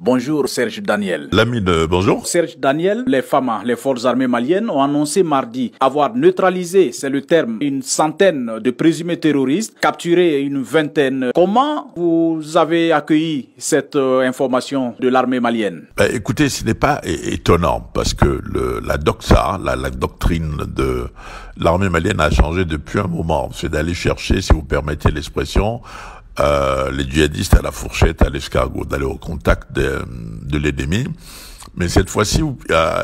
Bonjour Serge Daniel. Lamine, bonjour. Serge Daniel, les FAMA, les forces armées maliennes, ont annoncé mardi avoir neutralisé, c'est le terme, une centaine de présumés terroristes, capturé une vingtaine. Comment vous avez accueilli cette information de l'armée malienne? Écoutez, ce n'est pas étonnant parce que la doxa, la doctrine de l'armée malienne a changé depuis un moment. C'est d'aller chercher, si vous permettez l'expression, les djihadistes à la fourchette, à l'escargot, d'aller au contact de l'ennemi. Mais cette fois-ci,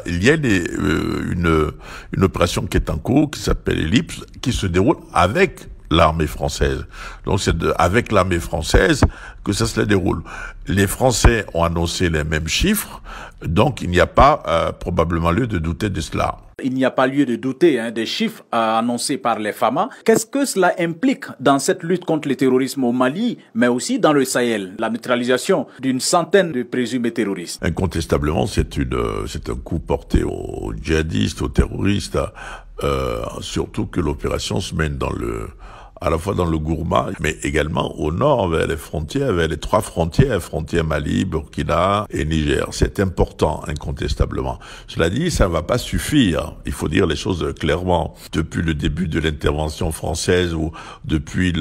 il y a une opération qui est en cours, qui s'appelle Ellipse, qui se déroule avec l'armée française. Donc c'est avec l'armée française que ça se déroule. Les Français ont annoncé les mêmes chiffres, donc il n'y a pas probablement lieu de douter de cela. Il n'y a pas lieu de douter des chiffres annoncés par les FAMA. Qu'est-ce que cela implique dans cette lutte contre le terrorisme au Mali, mais aussi dans le Sahel, la neutralisation d'une centaine de présumés terroristes? Incontestablement, c'est un coup porté aux djihadistes, aux terroristes, surtout que l'opération se mène à la fois dans le Gourma, mais également au nord, vers les frontières, vers les trois frontières Mali, Burkina et Niger. C'est important, incontestablement. Cela dit, ça ne va pas suffire. Il faut dire les choses clairement. Depuis le début de l'intervention française ou depuis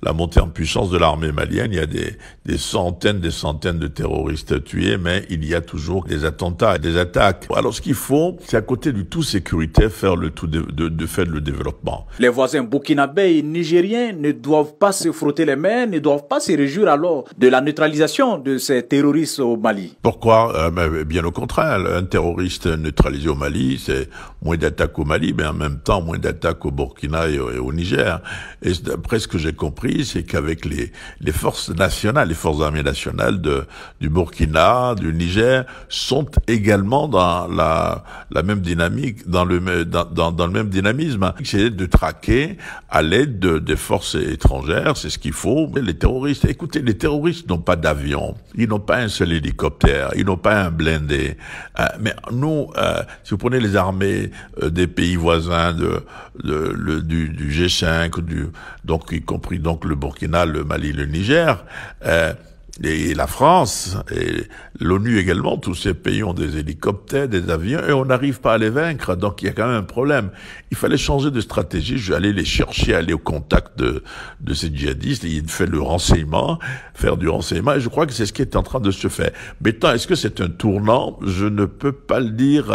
la montée en puissance de l'armée malienne, il y a des centaines de terroristes tués, mais il y a toujours des attentats et des attaques. Alors ce qu'il faut, c'est à côté du tout sécuritaire, faire le tout de faire le développement. Les voisins burkinabés et nigériens ne doivent pas se frotter les mains, ne doivent pas se réjouir alors de la neutralisation de ces terroristes au Mali. Pourquoi? Bien au contraire, un terroriste neutralisé au Mali, c'est moins d'attaques au Mali, mais en même temps moins d'attaques au Burkina et au Niger. Et d'après ce que j'ai compris, c'est qu'avec les forces nationales, les forces armées nationales du Burkina, du Niger, sont également dans la même dynamique, dans le même dynamisme. C'est de traquer à l'aide des forces étrangères, c'est ce qu'il faut. Mais les terroristes, écoutez, les terroristes n'ont pas d'avion, ils n'ont pas un seul hélicoptère, ils n'ont pas un blindé. Mais nous, si vous prenez les armées des pays voisins du G5, donc y compris donc le Burkina, le Mali, le Niger, et la France, et l'ONU également, tous ces pays ont des hélicoptères, des avions, et on n'arrive pas à les vaincre, donc il y a quand même un problème. Il fallait changer de stratégie, je vais aller les chercher, aller au contact de ces djihadistes, et faire du renseignement, et je crois que c'est ce qui est en train de se faire. Maintenant, est-ce que c'est un tournant? Je ne peux pas le dire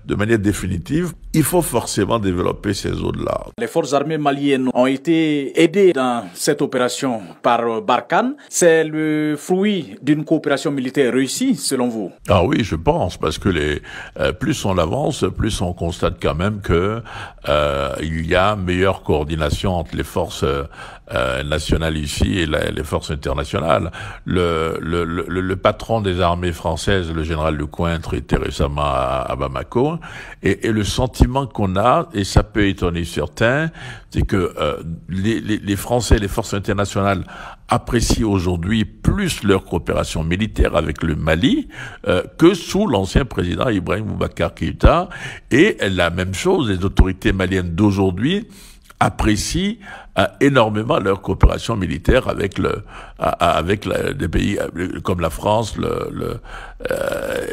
de manière définitive. Il faut forcément développer ces zones-là. Les forces armées maliennes ont été aidées dans cette opération par Barkhane. C'est le fruit d'une coopération militaire réussie, selon vous? Ah oui, je pense, parce que plus on avance, plus on constate quand même que il y a meilleure coordination entre les forces nationales ici et les forces internationales. Le patron des armées françaises, le général Lecointre, était récemment à Bamako, et le sentiment qu'on a, et ça peut étonner certains, c'est que les Français, les forces internationales apprécient aujourd'hui plus leur coopération militaire avec le Mali que sous l'ancien président Ibrahim Boubacar Keïta, et la même chose, les autorités maliennes d'aujourd'hui apprécient énormément leur coopération militaire avec des pays comme la France,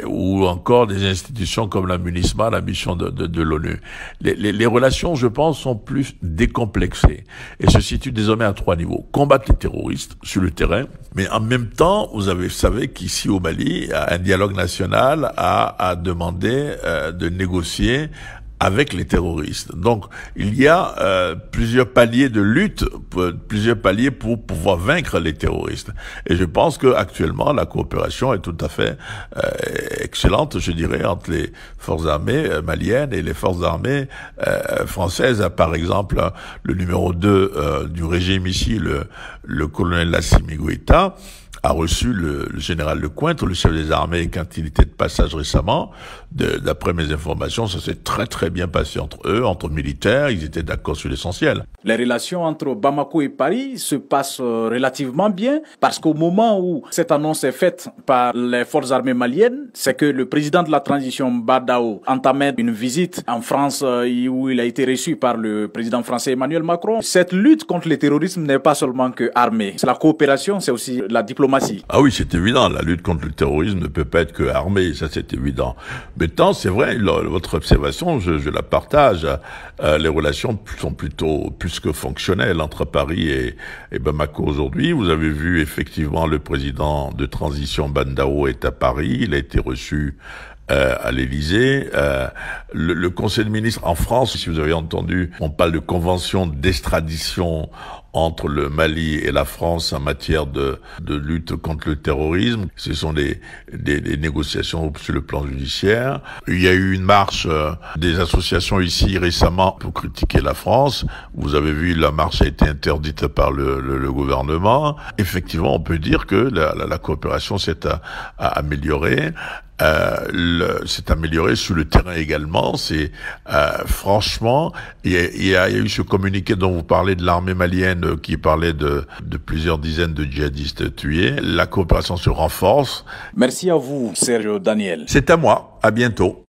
ou encore des institutions comme la MINUSMA, la mission de l'ONU. Les relations, je pense, sont plus décomplexées et se situent désormais à trois niveaux. Combattre les terroristes sur le terrain, mais en même temps, vous savez qu'ici au Mali, un dialogue national a demandé de négocier avec les terroristes. Donc, il y a plusieurs paliers de lutte, plusieurs paliers pour pouvoir vaincre les terroristes. Et je pense que actuellement, la coopération est tout à fait excellente, je dirais, entre les forces armées maliennes et les forces armées françaises. Par exemple, le numéro 2 du régime ici, le colonel Assimi Goïta, a reçu le général Lecointre, le chef des armées, quand il était de passage récemment. D'après mes informations, ça s'est très très bien passé entre eux, entre militaires, ils étaient d'accord sur l'essentiel. Les relations entre Bamako et Paris se passent relativement bien, parce qu'au moment où cette annonce est faite par les forces armées maliennes, c'est que le président de la transition, Badao, entamait une visite en France où il a été reçu par le président français Emmanuel Macron. Cette lutte contre le terrorisme n'est pas seulement que armée, c'est la coopération, c'est aussi la diplomatie diplomatie. Ah oui, c'est évident. La lutte contre le terrorisme ne peut pas être que armée, ça c'est évident. Maintenant, c'est vrai, votre observation, je la partage. Les relations sont plutôt plus que fonctionnelles entre Paris et Bamako aujourd'hui. Vous avez vu effectivement le président de transition Bandao est à Paris. Il a été reçu à l'Élysée. Le Conseil de ministres en France, si vous avez entendu, on parle de convention d'extradition entre le Mali et la France en matière de lutte contre le terrorisme. Ce sont des négociations sur le plan judiciaire. Il y a eu une marche des associations ici récemment pour critiquer la France. Vous avez vu, la marche a été interdite par le gouvernement. Effectivement, on peut dire que la coopération s'est améliorée. C'est amélioré sur le terrain également. C'est franchement, il y a eu ce communiqué dont vous parlez de l'armée malienne qui parlait de plusieurs dizaines de djihadistes tués. La coopération se renforce. Merci à vous, Serge Daniel. C'est à moi. À bientôt.